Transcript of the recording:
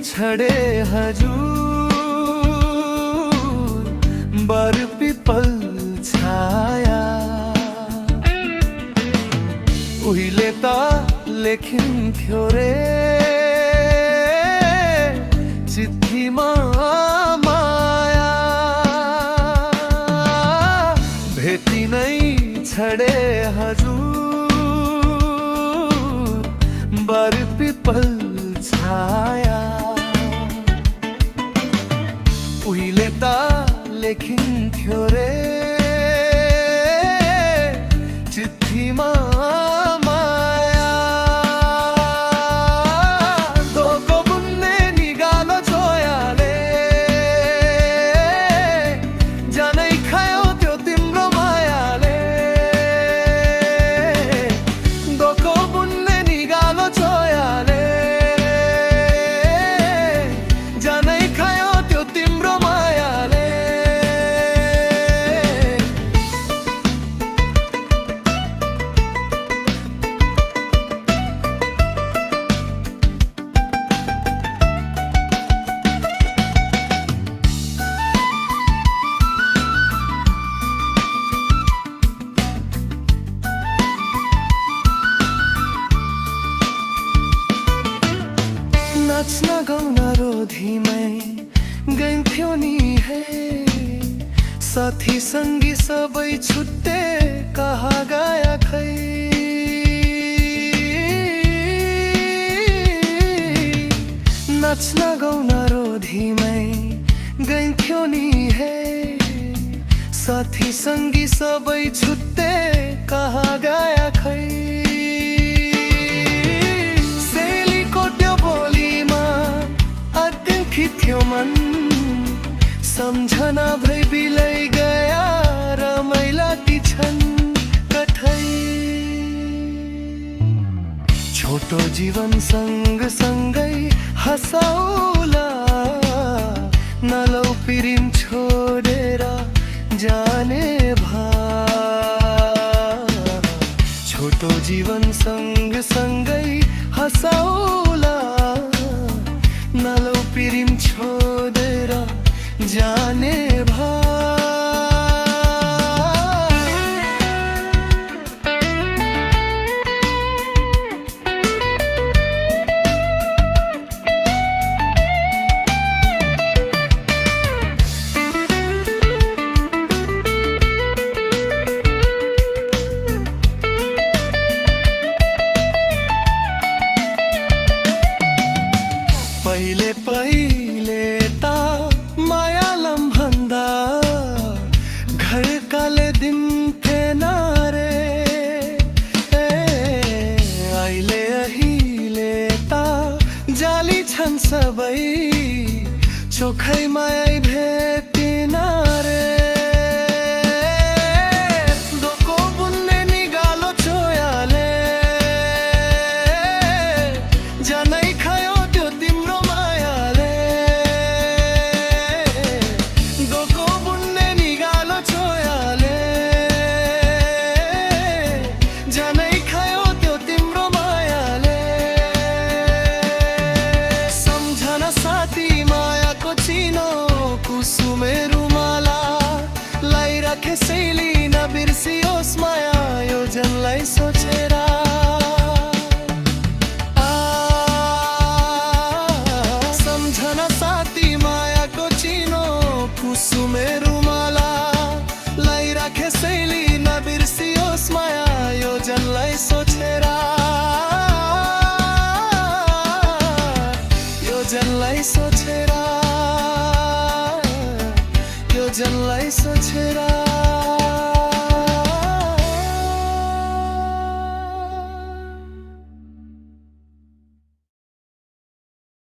छडे हजुर बर पिपल छाया उहिले त लेखिन्थ्यो रे चिठीमा माया भेटी नै छडे हजुर बर पिपल छाया उहिले त लेखिन्थ्यो रे चिठीमा माया धोको बुन्ने निगालो छोयाले जानै खायो त्यो तिम्रो मायाले धोको बुन्ने निगालो छोयाले जानै खायो त्यो तिम्रो मायाले नाच्न गाउन रोधीमै गइन्थ्यो नि हे साथी सङ्गी सबै छुट्टे कहाँ गया खै नाच्न गाउन रोधीमै गइन्थ्यो नि हे साथी सङ्गी सबै छुट्टे कहाँ गया खै थियो मन सम्झना भई बिलै गया रमाइला ती छन् कठै छोटो जीवन सँग सँगै हँसाउला नलौ पिरिम छोडेर जाने भा छोटो जीवन सँग सँगै हँसाउला नलौ पिरिम छोडेर जाने भा पहिले पहिले ता मायालम भन्दा घर काले दिन थिएन रे अहिले अहिले ता जाली छन् सबै चोखै माया भेटिन रे धोको बुन्ने निगालो छोयाले जानै खायो त्यसैले नबिर्सियोस् माया यो जनलाई सोचेर सम्झना साथी मायाको चिनो कुसुमे रुमाला लाइराखे शैली नबिर्सियोस् माया यो जनलाई सोचेर यो जनलाई सोचेर यो जनलाई सोचेर